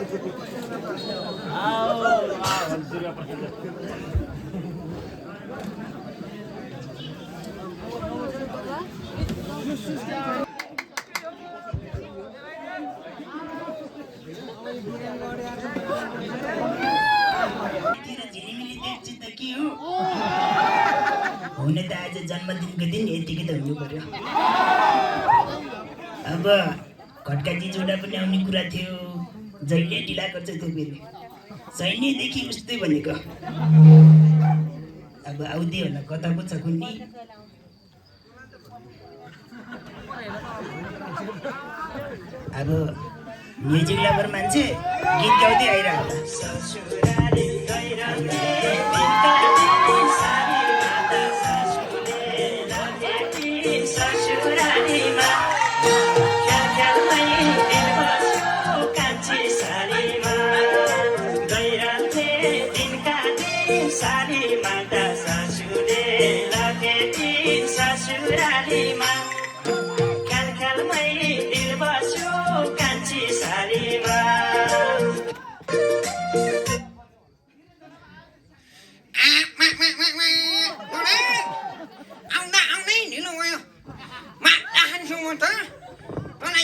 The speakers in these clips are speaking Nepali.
हुन त आज जन्मदिनको दिन यतिकै त हुनु पर्यो। अब खड्काजी जोडा पनि आउने कुरा थियो, जहिले ढिला गर्छ त्यो फेरि सैन्यदेखि उस्तै भनेको। अब आउँदै होला, कता पो छ कुन्नी। अब म्युजिक लभर मान्छे गीत गाउँदै आइरहेको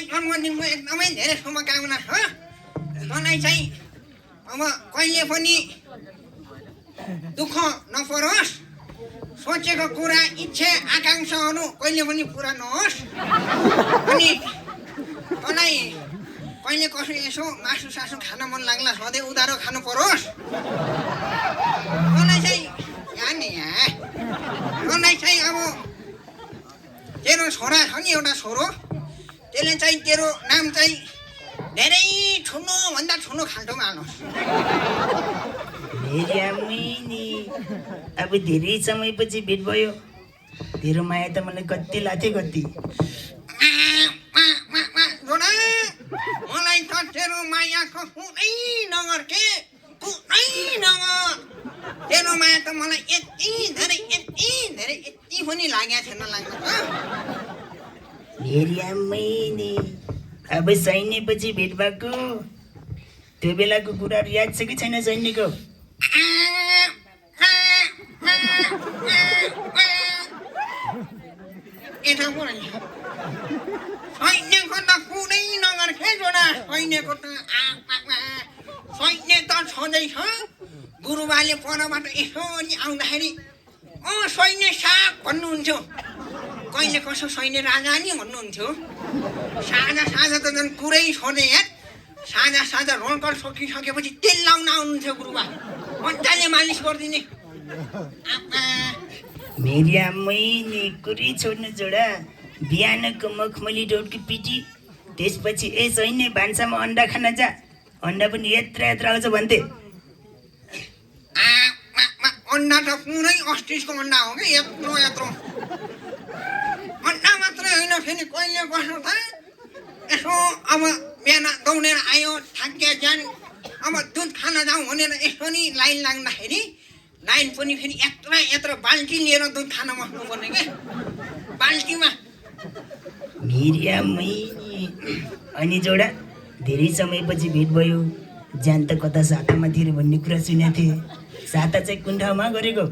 जन्मदिनको एकदमै धेरै शुभकामना हो। तँलाई चाहिँ अब कहिले पनि दुःख नपरोस्, सोचेको कुरा इच्छा आकाङ्क्षाहरू कहिले पनि पुरा नहोस्। अनि तँलाई कहिले कसो यसो मासु सासु खान मन लाग्ला सधैँ उधारो खानु परोस्। तँलाई चाहिँ तँलाई चाहिँ अब तेरो छोरा छ नि, एउटा छोरो, त्यसले चाहिँ तेरो नाम चाहिँ धेरै ठुलो भन्दा ठुलो खाल्टोमा हाल्नुहोस्। अब धेरै समयपछि भेट भयो, तेरो माया त मलाई कति लाथे कति। मलाई त तेरो मायाको कुनै नगर के कुनै नगर। तेरो माया त मलाई यति धेरै यति पनि लागेको थिएन लाग्नु त। अब सैन्यपछि भेट भएको त्यो बेलाको कुराहरू याद छ कि छैन सैन्यको? सैन्यको त कुनै नगर खे जोडा। सैन्यको त सैन्य त छँदैछ। गुरुबाले परबाट यसो आउँदाखेरि सैन्य साग भन्नुहुन्थ्यो, कहिले कसो सैन्य राजा नि भन्नुहुन्थ्यो। साझा त झन् कुरै छोडे यार। साझा रोलकल सकिसकेपछि तेल लाउन आउनुहुन्थ्यो गुरुबा, मजाले मालिस गरिदिने। मेरी आम्मै कुरै छोड्नु जोडा। बिहानको मखमली रोडको पिटी, त्यसपछि ए सैन्य भान्सामा अन्डा खान जा, अन्डा पनि यत्र आउँछ भन्थे। अन्डा त पुरै अस्टिसको अन्डा हो क्या, यत्रो अन्डा मात्रै होइन, फेरि कहिले कसो त यसो अब बिहान दौडेर आयो थाकिया जान, अब दुध खान जाउँ भनेर यसो नि लाइन लाग्दाखेरि लाइन पनि फेरि यत्र बाल्टी लिएर दुध खान बस्नुपर्ने क्या, बाल्टीमा। अनि जोडा धेरै समयपछि भेट भयो, ज्यान त कता सातामा थियो भन्ने कुरा सुनेको थिएँ। साता चाहिँ कुन ठाउँमा गरेको?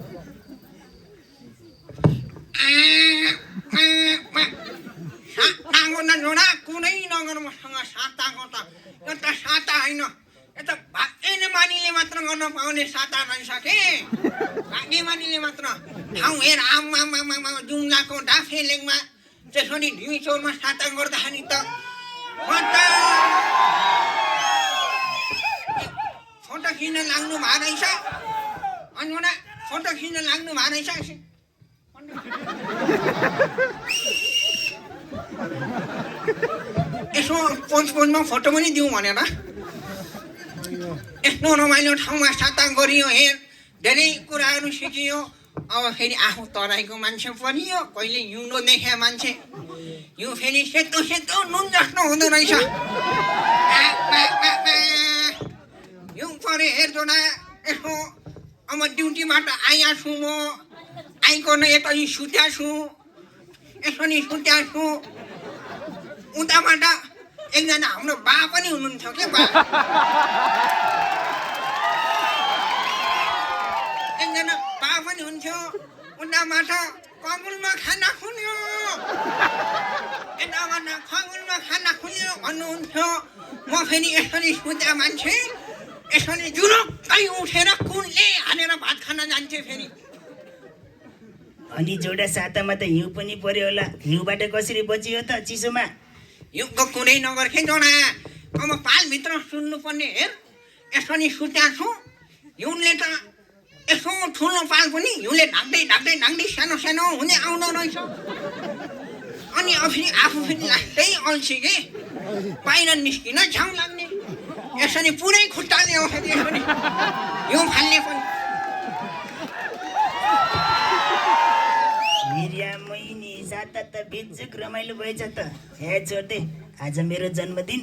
साताको त जोडा कुनै नगर मसँग साताको त यो त साता होइन, यो त भाग्ने मानिले मात्र गर्न पाउने साता रहेछ के। भाग्ने मानिले मात्र ठाउँ हेर। आमा जुम्लाको डाफेलेङमा त्यसरी ढिमिचौरमा साता गर्दाखेरि त फोटो खिच्न लाग्नु भएको रहेछ। अनि फोटो खिच्न लाग्नु भएको रहेछ। यसो पोजमा फोटो पनि दिउँ भनेर यस्तो रमाइलो ठाउँमा साता गरियो। हेर, धेरै कुराहरू सिकियो। अब फेरि आफू तराईको मान्छे परियो, कहिले हिउँदो देखे मान्छे, यो फेरि सेतो नुन जस्तो हुँदो रहेछ। हिउँ पऱ्यो हेर जोडा। यसो अब ड्युटीबाट आइया छु म, आइकन यता सुत्या छु, यसो नि सुत्या छु। उताबाट एकजना हाम्रो बा पनि हुनुहुन्थ्यो के, बा यताबाट कबुलमा खाना खुल्यो यताबाट कबुलमा खाना खुल्यो भन्नुहुन्थ्यो म फेरि यसरी सुत्या मान्छे यसरी जुरुक्कै उठेर कुनले हानेर भात खान जान्थेँ फेरि अनि जोडा सातामा त हिउँ पनि पर्यो होला हिउँबाट कसरी बचियो त चिसोमा हिउँको कुरै नगर्खे जोडा अब पालभित्र सुन्नुपर्ने हेर यसरी सुत्या छु हिउँले त यसो ठुलो पाल पनि हिउँले ढाक्दै ढाक्दै ढाक्दै सानो सानो हुँदै आउँदो रहेछ अनि फेरि आफू फेरि लास्टै अल्छी के बाहिर निस्किन छाउ लाग्ने यसरी पुरै खुट्टाले आउँछ यसरी हिउँ फाल्ने पनि मिरियामैनी साता त बिजुक रमाइलो भएछ त हे छोड्दै आज मेरो जन्मदिन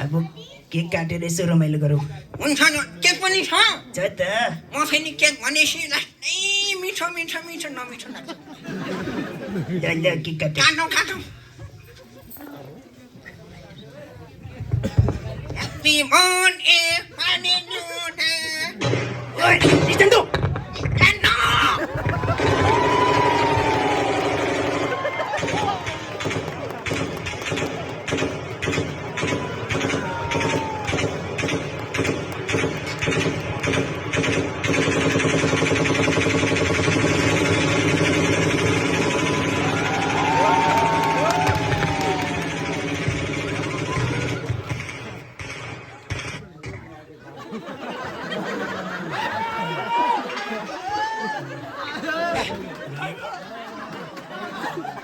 अब केक काटेर यसो रमाइलो गरौँ हुन्छ केक पनि छ त म फेरि केक भनेपछि लास्टै मिठो मिठो मिठो नमिठो लाग्छ केक काटे काटौँ काटौँ ह्याप्पी बर्थडे पानी जोडा ओइ निस्कन्छु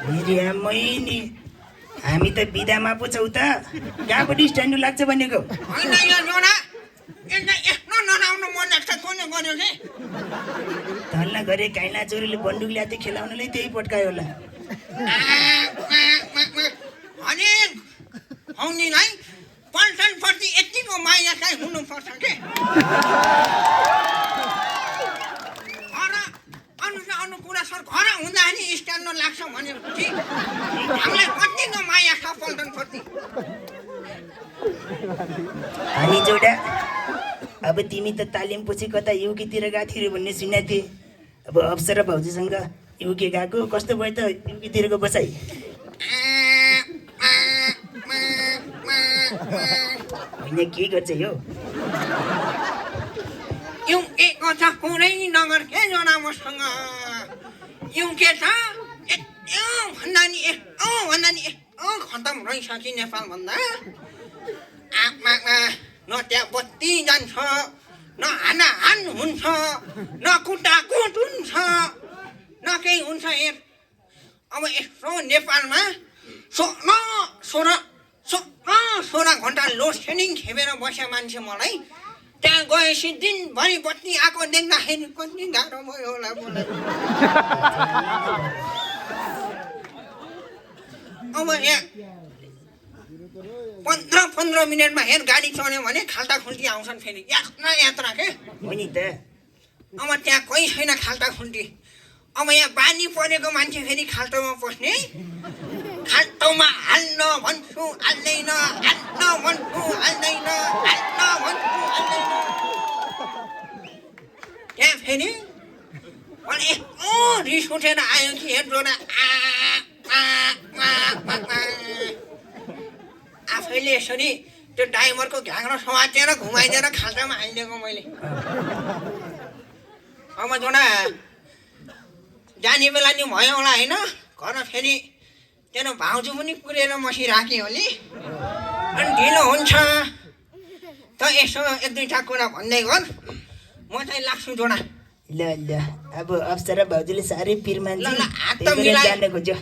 मिरियामैनी हामी त बिदामा पो छौँ त कहाँपट्टि स्ट्यान्ड लाग्छ भनेको होइन यो जोडा यस्तो नराउनु मन लाग्छ कोले गर्यो कि धल्ला गरे काइला चोरीले बन्दुक ल्याथे खेलाउनलाई त्यही पट्कायो होला अनि हौनीलाई पल्टनप्रति यतिको माया चाहिँ हुनुपर्छ के अनु कुरा सर घर हुँदाखेरि स्ट्यान्ड लाग्छ भनेपछि हामीलाई कतिको माया छ पल्टनप्रति अनि जोडा अब तिमी त तालिम पछि कता युकेतिर गएको थियो भन्ने सुनेको थिएँ अब अप्सरा भाउजूसँग युके गएको कस्तो भयो त युकेतिरको बसाइ होइन के गर्छ यो युके कथा कुरै नगर के जोडा मसँग युके त भन्दा नि खतम रहेछ कि नेपाल भन्दा न त्यहाँ बत्ती जान्छ न हानाहान हुन्छ न कुटाकुट हुन्छ न केही हुन्छ हेर अब यस्तो नेपालमा 16 घन्टा लोड सेडिङ खेपेर बस्यो मान्छे मलाई त्यहाँ गएपछि दिनभरि बत्ती आएको देख्दाखेरि कति गाह्रो भयो होला मलाई अब यहाँ 15 मिनटमा हेर गाडी चढ्यो भने खाल्टा खुल्टी आउँछन् फेरि यात्रा के हो नि त अब त्यहाँ कोही छैन खाल्टा खुल्टी अब यहाँ बानी परेको मान्छे फेरि खाल्टोमा पस्ने खाल्टोमा हाल्न भन्छु हाल्दैन हाल्न भन्छु हाल्दैन हाल्न भन्छु हाल्दैन त्यहाँ फेरि अनि रिस उठेर आयो कि हेर जोडा आफैले यसरी त्यो ड्राइभरको घ्याङ्रो समातेर घुमाइदिएर खाल्टामा हालिदिएको मैले अब जोडा जाने बेला नि भयो होला होइन घर फेरि तेरो भाउजू पनि कुरेर बसिराख्यो होली अनि ढिलो हुन्छ त यसो 1-2टा कुरा भन्दै गर म चाहिँ लाग्छु जोडा ल अब अप्सरा भाउजूले साह्रै पिर मान्छ ल हात त मिलाइ जान खोज्यो